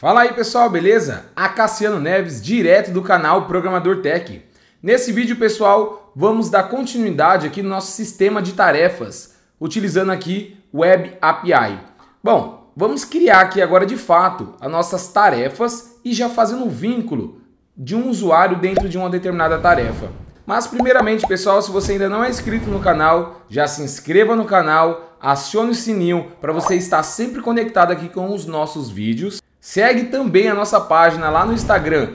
Fala aí pessoal, beleza? A Cassiano Neves, direto do canal Programador Tech. Nesse vídeo, pessoal, vamos dar continuidade aqui no nosso sistema de tarefas, utilizando aqui Web API. Bom, vamos criar aqui agora de fato as nossas tarefas e já fazendo o vínculo de um usuário dentro de uma determinada tarefa. Mas primeiramente, pessoal, se você ainda não é inscrito no canal, já se inscreva no canal, acione o sininho para você estar sempre conectado aqui com os nossos vídeos. Segue também a nossa página lá no Instagram,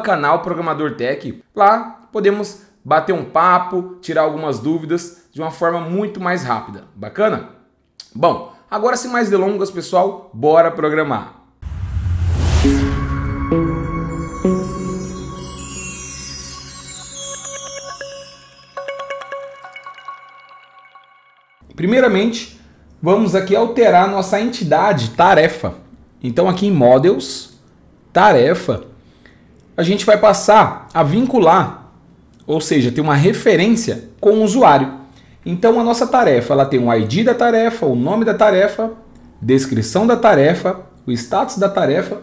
@canal Programador Tech. Lá podemos bater um papo, tirar algumas dúvidas de uma forma muito mais rápida. Bacana? Bom, agora sem mais delongas, pessoal, bora programar. Primeiramente, vamos aqui alterar nossa entidade tarefa. Então aqui em Models, tarefa, a gente vai passar a vincular, ou seja, ter uma referência com o usuário. Então a nossa tarefa, ela tem um ID da tarefa, o nome da tarefa, descrição da tarefa, o status da tarefa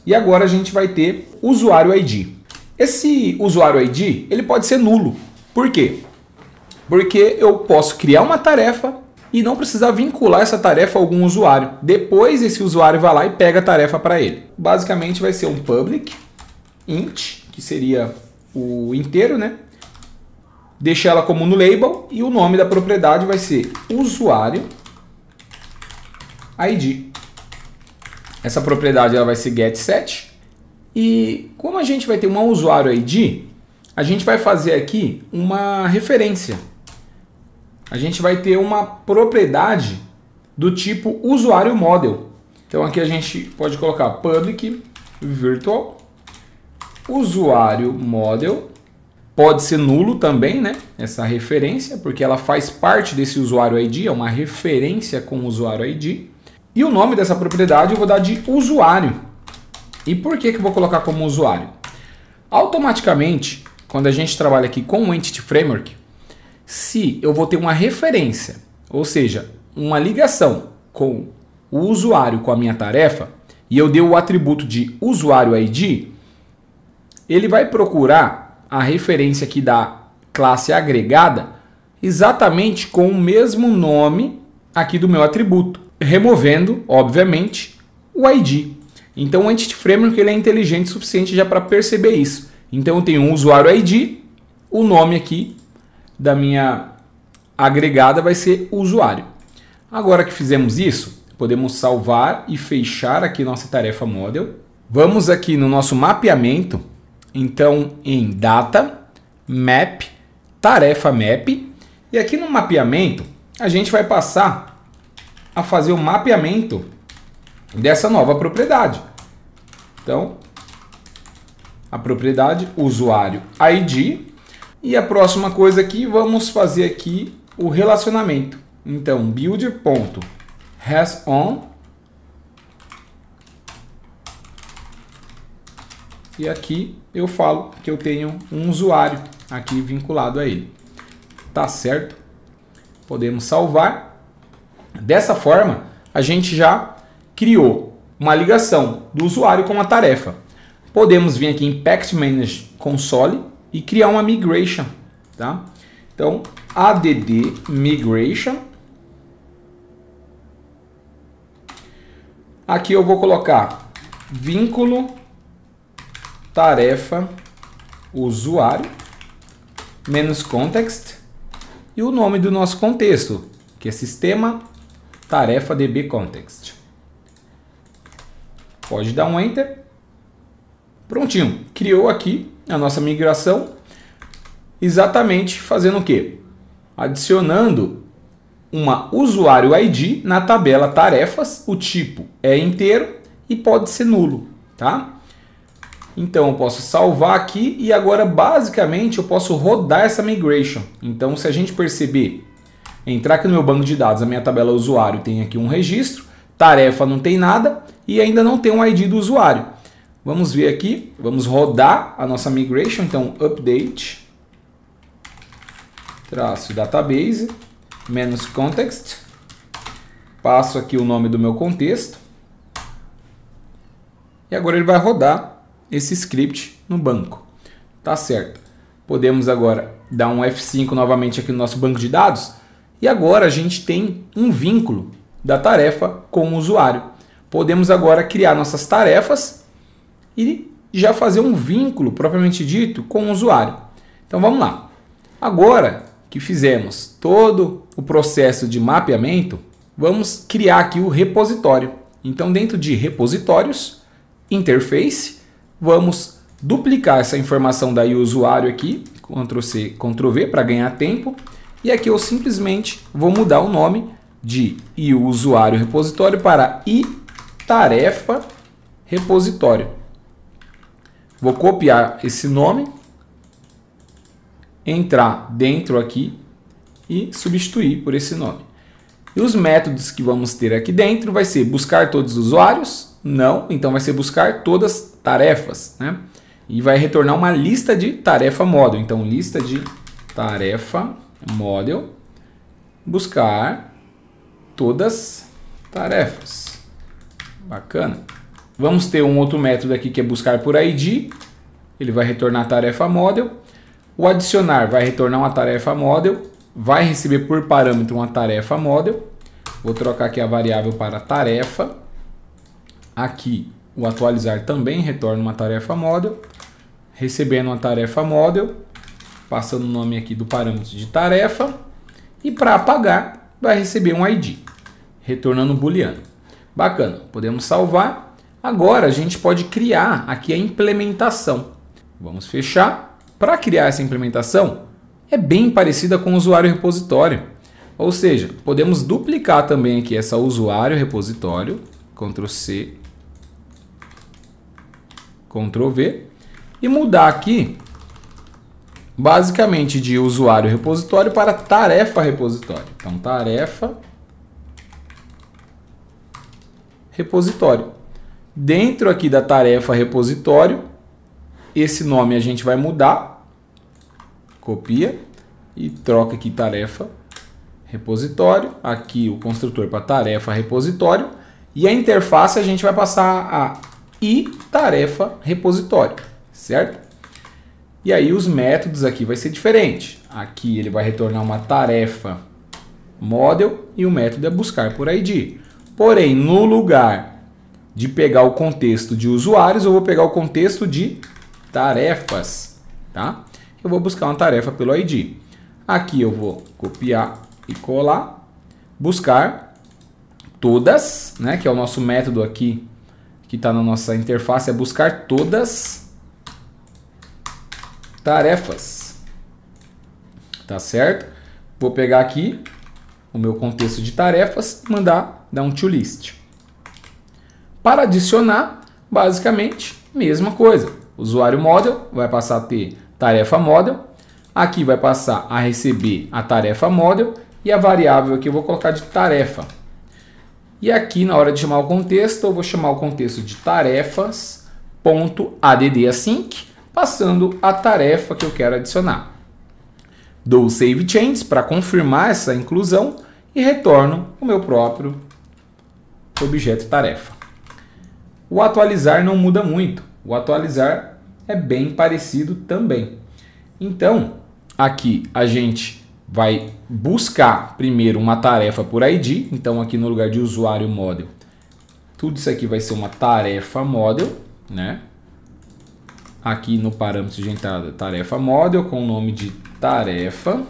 e agora a gente vai ter usuário ID. Esse usuário ID, ele pode ser nulo. Por quê? Porque eu posso criar uma tarefa e não precisar vincular essa tarefa a algum usuário. Depois esse usuário vai lá e pega a tarefa para ele. Basicamente vai ser um public int, que seria o inteiro, né? Deixa ela como no label e o nome da propriedade vai ser usuário ID. Essa propriedade ela vai ser getSet. E como a gente vai ter um usuário ID, a gente vai fazer aqui uma referência. A gente vai ter uma propriedade do tipo usuário model. Então aqui a gente pode colocar public virtual usuário model. Pode ser nulo também, né? Essa referência, porque ela faz parte desse usuário ID, é uma referência com o usuário ID. E o nome dessa propriedade eu vou dar de usuário. E por que eu vou colocar como usuário? Automaticamente, quando a gente trabalha aqui com o Entity Framework, se eu vou ter uma referência, ou seja, uma ligação com o usuário com a minha tarefa, e eu dei o atributo de usuário ID, ele vai procurar a referência aqui da classe agregada exatamente com o mesmo nome aqui do meu atributo, removendo, obviamente, o ID. Então o Entity Framework ele é inteligente o suficiente já para perceber isso. Então eu tenho um usuário ID, o nome aqui da minha agregada vai ser usuário. Agora que fizemos isso, podemos salvar e fechar aqui nossa tarefa model. Vamos aqui no nosso mapeamento, então em data, map, tarefa map, e aqui no mapeamento a gente vai passar a fazer o mapeamento dessa nova propriedade. Então, a propriedade usuário ID. E a próxima coisa aqui, vamos fazer aqui o relacionamento. Então, builder.hasOn. E aqui eu falo que eu tenho um usuário aqui vinculado a ele. Tá certo? Podemos salvar. Dessa forma, a gente já criou uma ligação do usuário com a tarefa. Podemos vir aqui em Package Manager Console e criar uma migration, tá? Então, add migration. Aqui eu vou colocar vínculo tarefa usuário menos context e o nome do nosso contexto, que é sistema tarefa db context. Pode dar um enter. Prontinho, criou aqui a nossa migração, exatamente fazendo o quê? Adicionando uma usuário ID na tabela tarefas, o tipo é inteiro e pode ser nulo, tá? Então eu posso salvar aqui e agora basicamente eu posso rodar essa migration. Então se a gente perceber, entrar aqui no meu banco de dados, a minha tabela usuário tem aqui um registro, tarefa não tem nada e ainda não tem um ID do usuário. Vamos ver aqui, vamos rodar a nossa migration, então update, traço database, menos context, passo aqui o nome do meu contexto, e agora ele vai rodar esse script no banco. Tá certo. Podemos agora dar um F5 novamente aqui no nosso banco de dados e agora a gente tem um vínculo da tarefa com o usuário. Podemos agora criar nossas tarefas e já fazer um vínculo propriamente dito com o usuário. Então vamos lá. Agora que fizemos todo o processo de mapeamento, vamos criar aqui o repositório. Então dentro de repositórios, interface, vamos duplicar essa informação da usuário aqui, Ctrl+C, Ctrl+V para ganhar tempo. E aqui eu simplesmente vou mudar o nome de usuário repositório para tarefa repositório. Vou copiar esse nome, entrar dentro aqui e substituir por esse nome. E os métodos que vamos ter aqui dentro vai ser buscar todos os usuários? Não, então vai ser buscar todas tarefas, né? E vai retornar uma lista de tarefa model. Então, lista de tarefa model, buscar todas tarefas. Bacana. Vamos ter um outro método aqui que é buscar por ID. Ele vai retornar a tarefa model. O adicionar vai retornar uma tarefa model. Vai receber por parâmetro uma tarefa model. Vou trocar aqui a variável para tarefa. Aqui o atualizar também retorna uma tarefa model. Recebendo uma tarefa model. Passando o nome aqui do parâmetro de tarefa. E para apagar vai receber um ID. Retornando um booleano. Bacana. Podemos salvar. Agora a gente pode criar aqui a implementação. Vamos fechar. Para criar essa implementação, é bem parecida com o usuário repositório. Ou seja, podemos duplicar também aqui essa usuário repositório, Ctrl+C, Ctrl+V, e mudar aqui, basicamente de usuário repositório para tarefa repositório. Então, tarefa repositório. Dentro aqui da tarefa repositório, esse nome a gente vai mudar, copia e troca aqui tarefa repositório, aqui o construtor para tarefa repositório e a interface a gente vai passar a tarefa repositório, certo? E aí os métodos aqui vai ser diferente. Aqui ele vai retornar uma tarefa model e o método é buscar por ID. Porém, no lugar de pegar o contexto de usuários, eu vou pegar o contexto de tarefas, tá? Eu vou buscar uma tarefa pelo ID. Aqui eu vou copiar e colar, buscar todas, né? Que é o nosso método aqui que está na nossa interface, é buscar todas tarefas, tá certo? Vou pegar aqui o meu contexto de tarefas e mandar dar um toList. Para adicionar, basicamente, mesma coisa. Usuário model vai passar a ter tarefa model. Aqui vai passar a receber a tarefa model. E a variável aqui eu vou colocar de tarefa. E aqui na hora de chamar o contexto, eu vou chamar o contexto de tarefas.addAsync, passando a tarefa que eu quero adicionar. Dou Save Changes para confirmar essa inclusão e retorno o meu próprio objeto tarefa. O atualizar não muda muito. O atualizar é bem parecido também. Então, aqui a gente vai buscar primeiro uma tarefa por ID. Então, aqui no lugar de usuário model, tudo isso aqui vai ser uma tarefa model, né? Aqui no parâmetro de entrada, tarefa model com o nome de tarefa.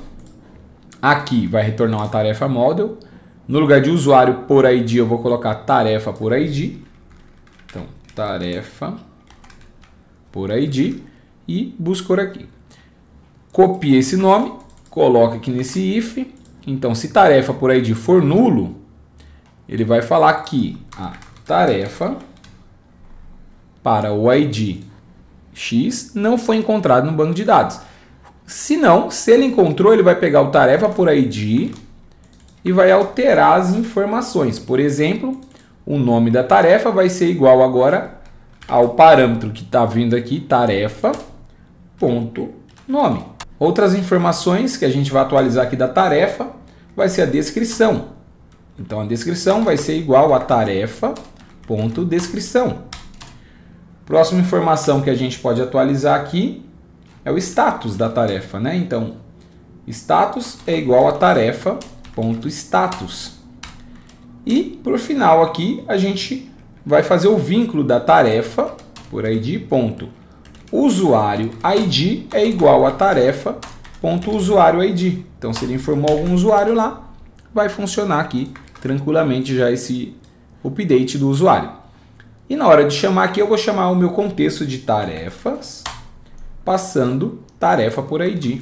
Aqui vai retornar uma tarefa model. No lugar de usuário por ID, eu vou colocar tarefa por ID. Então, tarefa por ID e busco por aqui. Copia esse nome, coloca aqui nesse if. Então, se tarefa por ID for nulo, ele vai falar que a tarefa para o ID X não foi encontrado no banco de dados. Se não, se ele encontrou, ele vai pegar o tarefa por ID e vai alterar as informações. Por exemplo, o nome da tarefa vai ser igual agora ao parâmetro que está vindo aqui, tarefa.nome. Outras informações que a gente vai atualizar aqui da tarefa vai ser a descrição. Então, a descrição vai ser igual a tarefa.descrição. Próxima informação que a gente pode atualizar aqui é o status da tarefa, né? Então, status é igual a tarefa.status. E, por final aqui, a gente vai fazer o vínculo da tarefa por id, ponto. Usuário ID é igual a tarefa.usuário ID. Então, se ele informou algum usuário lá, vai funcionar aqui tranquilamente já esse update do usuário. E na hora de chamar aqui, eu vou chamar o meu contexto de tarefas, passando tarefa por ID.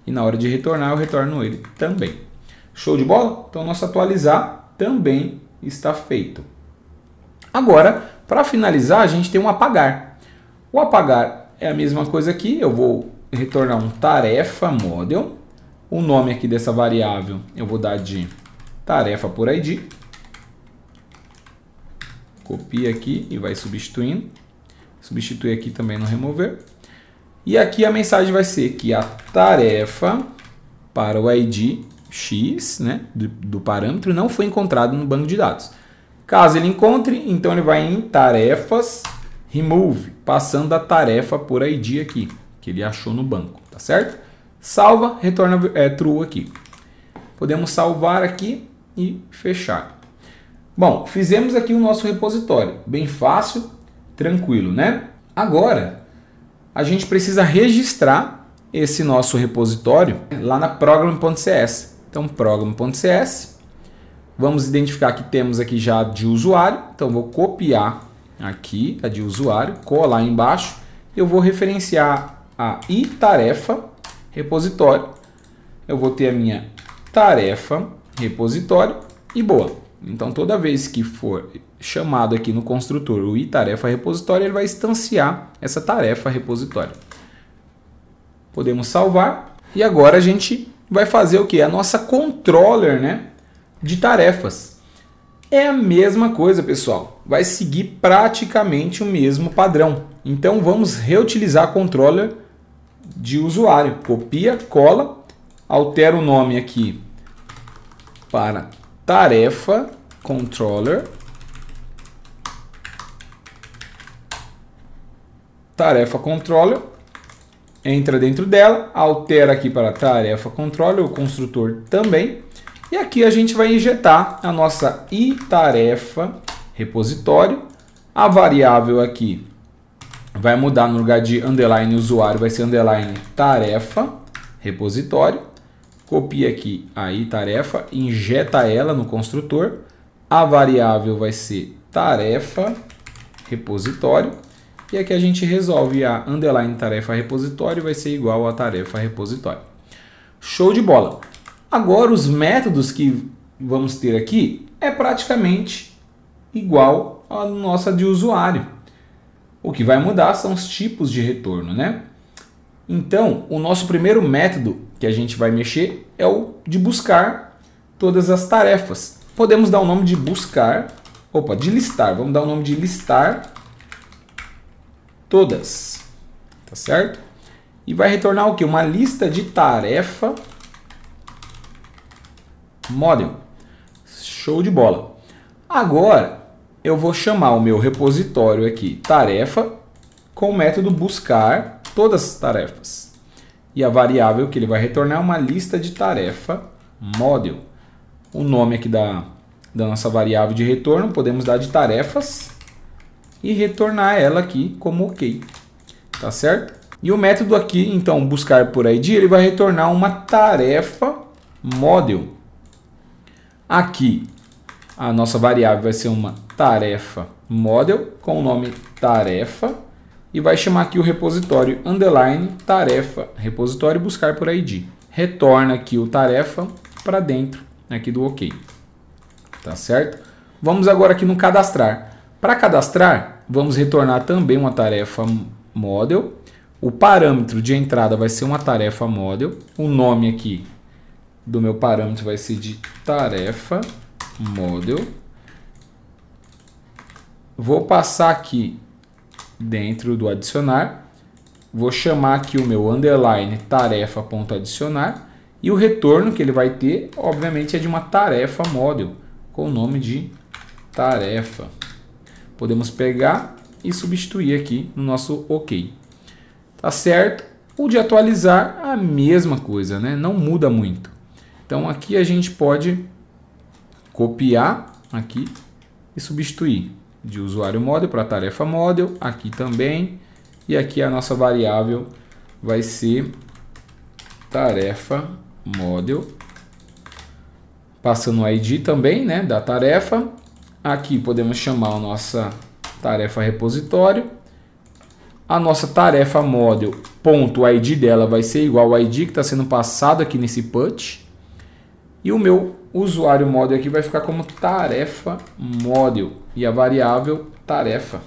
E na hora de retornar, eu retorno ele também. Show de bola? Então, nosso atualizar também está feito. Agora, para finalizar, a gente tem um apagar. O apagar é a mesma coisa aqui. Eu vou retornar um tarefa model. O nome aqui dessa variável eu vou dar de tarefa por ID. Copia aqui e vai substituindo. Substitui aqui também no remover. E aqui a mensagem vai ser que a tarefa para o ID X, né, do parâmetro, não foi encontrado no banco de dados. Caso ele encontre, então ele vai em tarefas, remove, passando a tarefa por ID aqui, que ele achou no banco, tá certo? Salva, retorna true aqui. Podemos salvar aqui e fechar. Bom, fizemos aqui o nosso repositório, bem fácil, tranquilo, né? Agora, a gente precisa registrar esse nosso repositório lá na program.cs. Então, program.cs. Vamos identificar que temos aqui já de usuário. Então, vou copiar aqui a de usuário, colar embaixo. Eu vou referenciar a itarefa repositório. Eu vou ter a minha tarefa repositório e boa. Então, toda vez que for chamado aqui no construtor o itarefa repositório, ele vai instanciar essa tarefa repositório. Podemos salvar. E agora a gente vai fazer o que? A nossa controller, né, de tarefas. É a mesma coisa, pessoal. Vai seguir praticamente o mesmo padrão. Então, vamos reutilizar a controller de usuário. Copia, cola, altera o nome aqui para tarefa controller. Tarefa controller. Entra dentro dela, altera aqui para tarefa controller, o construtor também. E aqui a gente vai injetar a nossa itarefa repositório. A variável aqui vai mudar, no lugar de underline usuário, vai ser underline tarefa repositório. Copia aqui a itarefa, injeta ela no construtor. A variável vai ser tarefa repositório. E aqui a gente resolve a underline tarefa repositório, vai ser igual a tarefa repositório. Show de bola! Agora os métodos que vamos ter aqui é praticamente igual a nossa de usuário. O que vai mudar são os tipos de retorno, né? Então, o nosso primeiro método que a gente vai mexer é o de buscar todas as tarefas. Podemos dar o nome de buscar, de listar, vamos dar o nome de listar todas, tá certo? E vai retornar o que? Uma lista de tarefa model. Show de bola. Agora, eu vou chamar o meu repositório aqui, tarefa, com o método buscar todas as tarefas. E a variável que ele vai retornar é uma lista de tarefa model. O nome aqui da nossa variável de retorno, podemos dar de tarefas e retornar ela aqui como ok, tá certo? E o método aqui, então, buscar por ID, ele vai retornar uma tarefa model. Aqui, a nossa variável vai ser uma tarefa model com o nome tarefa e vai chamar aqui o repositório underline tarefa, repositório buscar por ID. Retorna aqui o tarefa para dentro aqui do ok, tá certo? Vamos agora aqui no cadastrar. Para cadastrar, vamos retornar também uma tarefa model. O parâmetro de entrada vai ser uma tarefa model. O nome aqui do meu parâmetro vai ser de tarefa model. Vou passar aqui dentro do adicionar. Vou chamar aqui o meu underline tarefa.adicionar. E o retorno que ele vai ter, obviamente, é de uma tarefa model com o nome de tarefa. Podemos pegar e substituir aqui no nosso OK. Tá certo? O de atualizar, a mesma coisa, né? Não muda muito. Então aqui a gente pode copiar aqui e substituir de usuário model para tarefa model, aqui também, e aqui a nossa variável vai ser tarefa model, passando o ID também, né, da tarefa. Aqui podemos chamar a nossa tarefa repositório. A nossa tarefa model, ponto, o ID dela vai ser igual ao ID que está sendo passado aqui nesse put. E o meu usuário model aqui vai ficar como tarefa model e a variável tarefa.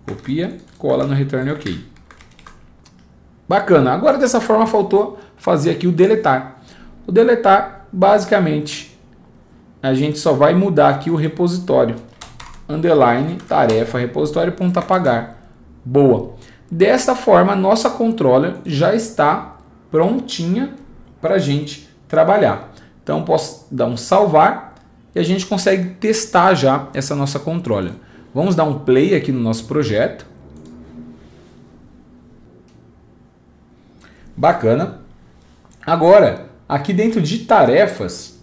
Copia, cola no return OK. Bacana. Agora dessa forma faltou fazer aqui o deletar. O deletar, basicamente, a gente só vai mudar aqui o repositório. Underline, tarefa, repositório, ponto apagar. Boa. Dessa forma, nossa controller já está prontinha para a gente trabalhar. Então, posso dar um salvar e a gente consegue testar já essa nossa controller. Vamos dar um play aqui no nosso projeto. Bacana. Agora, aqui dentro de tarefas,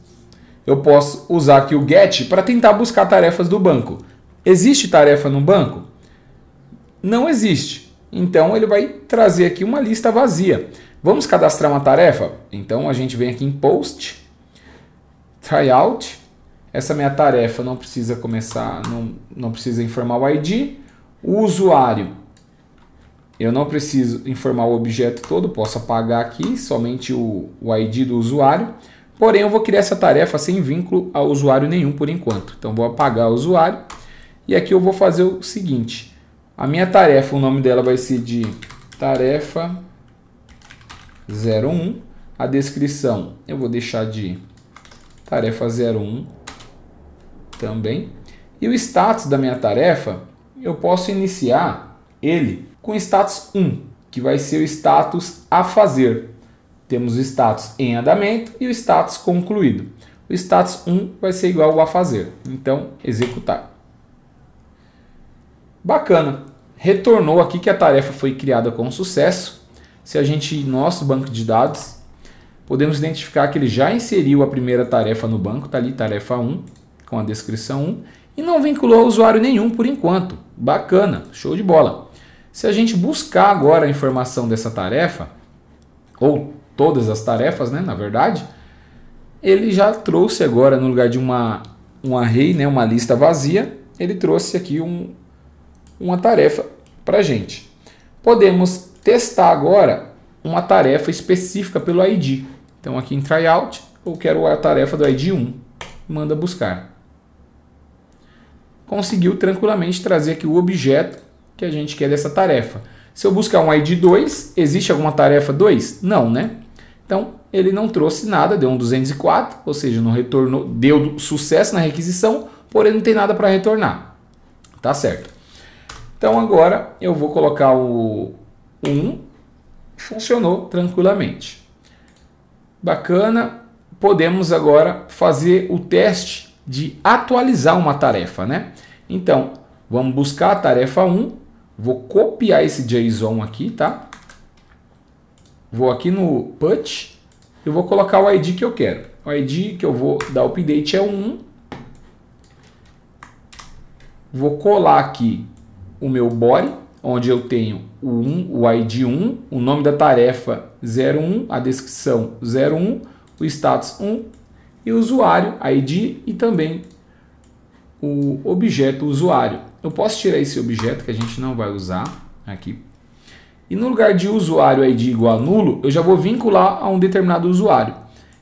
eu posso usar aqui o get para tentar buscar tarefas do banco. Existe tarefa no banco? Não existe. Então, ele vai trazer aqui uma lista vazia. Vamos cadastrar uma tarefa? Então, a gente vem aqui em Post, Tryout. Essa minha tarefa não precisa começar, não precisa informar o ID. O usuário, eu não preciso informar o objeto todo, posso apagar aqui somente o ID do usuário. Porém, eu vou criar essa tarefa sem vínculo a usuário nenhum por enquanto. Então, vou apagar o usuário. E aqui eu vou fazer o seguinte. A minha tarefa, o nome dela vai ser de tarefa 01. A descrição eu vou deixar de tarefa 01 também. E o status da minha tarefa, eu posso iniciar ele com status 1, que vai ser o status a fazer. Temos o status em andamento e o status concluído. O status 1 vai ser igual ao a fazer. Então, executar. Bacana. Retornou aqui que a tarefa foi criada com sucesso. Se a gente ir no nosso banco de dados, podemos identificar que ele já inseriu a primeira tarefa no banco. Está ali, tarefa 1, com a descrição 1. E não vinculou usuário nenhum por enquanto. Bacana, show de bola. Se a gente buscar agora a informação dessa tarefa, ou todas as tarefas, né, na verdade, ele já trouxe agora, no lugar de um array, né, uma lista vazia, ele trouxe aqui uma tarefa para a gente. Podemos testar agora uma tarefa específica pelo ID. Então aqui em Tryout, eu quero a tarefa do ID 1. Manda buscar. Conseguiu tranquilamente trazer aqui o objeto que a gente quer dessa tarefa. Se eu buscar um ID 2, existe alguma tarefa 2? Não, né? Então, ele não trouxe nada, deu um 204, ou seja, não retornou, deu sucesso na requisição, porém não tem nada para retornar. Tá certo. Então, agora eu vou colocar o 1, funcionou tranquilamente. Bacana. Podemos agora fazer o teste de atualizar uma tarefa, né? Então, vamos buscar a tarefa 1, vou copiar esse JSON aqui, tá? Vou aqui no put e vou colocar o ID que eu quero. O ID que eu vou dar update é o 1. Vou colar aqui o meu body, onde eu tenho o ID 1, o nome da tarefa 01, a descrição 01, o status 1 e o usuário, ID e também o objeto usuário. Eu posso tirar esse objeto que a gente não vai usar aqui. E no lugar de usuário ID igual a nulo, eu já vou vincular a um determinado usuário.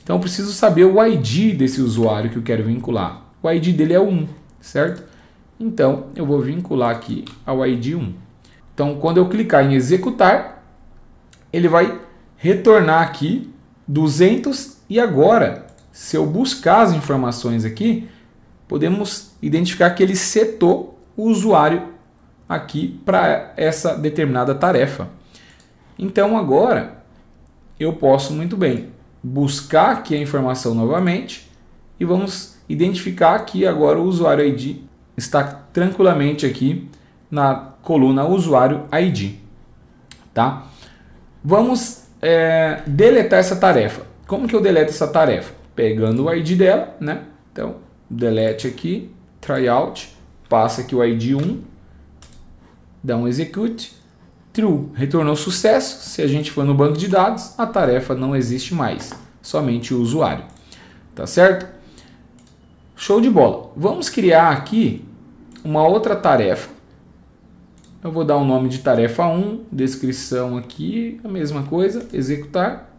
Então eu preciso saber o ID desse usuário que eu quero vincular. O ID dele é o 1, certo? Então eu vou vincular aqui ao ID 1. Então quando eu clicar em executar, ele vai retornar aqui 200 e agora, se eu buscar as informações aqui, podemos identificar que ele setou o usuário aqui para essa determinada tarefa. Então agora eu posso muito bem buscar aqui a informação novamente e vamos identificar aqui agora o usuário ID está tranquilamente aqui na coluna usuário ID, tá? Vamos deletar essa tarefa. Como que eu deleto essa tarefa? Pegando o ID dela, né? Então, delete aqui, tryout, passa aqui o ID 1, dá um execute, true, retornou sucesso. Se a gente for no banco de dados, a tarefa não existe mais, somente o usuário, tá certo? Show de bola. Vamos criar aqui uma outra tarefa. Eu vou dar um nome de tarefa 1, descrição aqui, a mesma coisa, executar.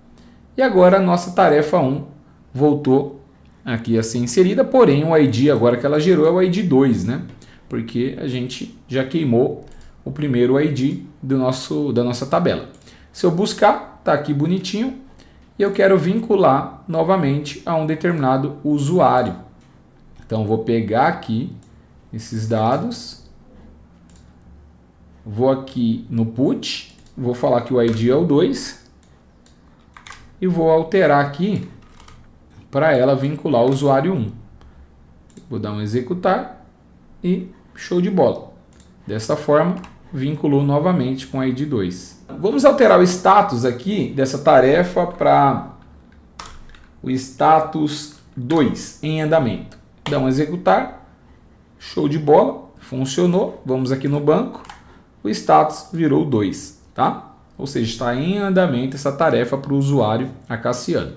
E agora a nossa tarefa 1 voltou aqui a ser inserida, porém o ID agora que ela gerou é o ID 2, né? Porque a gente já queimou o primeiro ID da nossa tabela. Se eu buscar, tá aqui bonitinho, e eu quero vincular novamente a um determinado usuário. Então vou pegar aqui esses dados, vou aqui no put, vou falar que o ID é o 2 e vou alterar aqui para ela vincular o usuário 1. Vou dar um executar e show de bola. Dessa forma, vinculou novamente com o ID 2. Vamos alterar o status aqui dessa tarefa para o status 2 em andamento. Dá um executar, show de bola, funcionou. Vamos aqui no banco, o status virou 2, tá? Ou seja, está em andamento essa tarefa para o usuário Cassiano.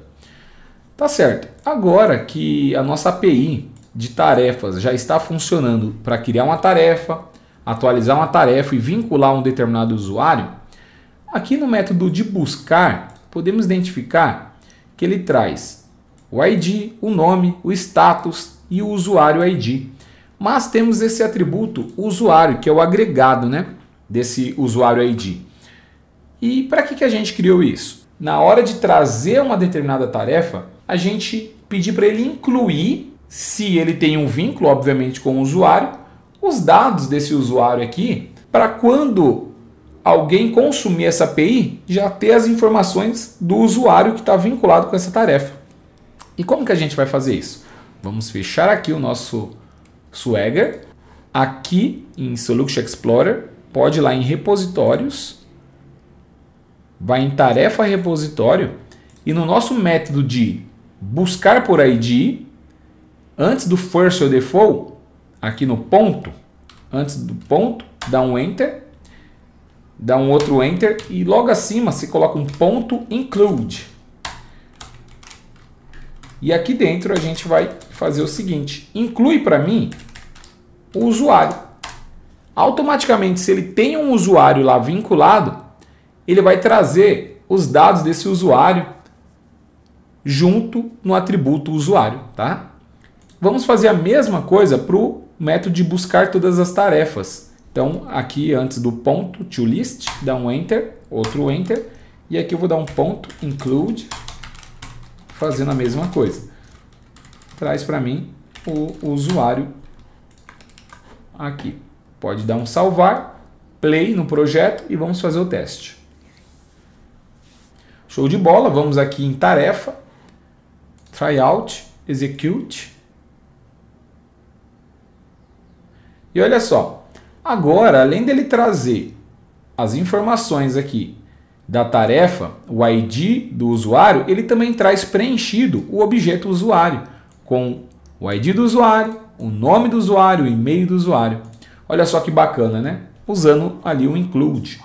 Tá certo. Agora que a nossa API de tarefas já está funcionando para criar uma tarefa, atualizar uma tarefa e vincular um determinado usuário, aqui no método de buscar, podemos identificar que ele traz o ID, o nome, o status e o usuário ID. Mas temos esse atributo usuário, que é o agregado, né, desse usuário ID. E para que a gente criou isso? Na hora de trazer uma determinada tarefa, a gente pedir para ele incluir, se ele tem um vínculo, obviamente, com o usuário, os dados desse usuário aqui, para quando alguém consumir essa API, já ter as informações do usuário que está vinculado com essa tarefa. E como que a gente vai fazer isso? Vamos fechar aqui o nosso Swagger. Aqui em Solution Explorer, pode ir lá em repositórios, vai em tarefa repositório e no nosso método de buscar por ID, antes do first or default, aqui no ponto, antes do ponto, dá um enter, dá um outro enter e logo acima você coloca um ponto include. E aqui dentro a gente vai fazer o seguinte, inclui para mim o usuário. Automaticamente, se ele tem um usuário lá vinculado, ele vai trazer os dados desse usuário junto no atributo usuário, tá? Vamos fazer a mesma coisa para o método de buscar todas as tarefas. Então, aqui antes do ponto to list, dá um enter, outro enter, e aqui eu vou dar um ponto include, fazendo a mesma coisa. Traz para mim o usuário aqui. Pode dar um salvar, play no projeto e vamos fazer o teste. Show de bola, vamos aqui em tarefa, tryout, execute. E olha só, agora além dele trazer as informações aqui da tarefa, o ID do usuário, ele também traz preenchido o objeto usuário, com o ID do usuário, o nome do usuário, o e-mail do usuário. Olha só que bacana, né? Usando ali o include.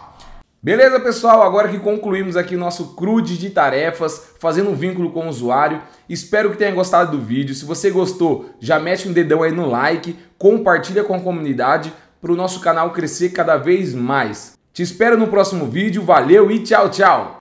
Beleza, pessoal? Agora que concluímos aqui o nosso CRUD de tarefas, fazendo um vínculo com o usuário, espero que tenha gostado do vídeo. Se você gostou, já mete um dedão aí no like, compartilha com a comunidade para o nosso canal crescer cada vez mais. Te espero no próximo vídeo, valeu e tchau, tchau!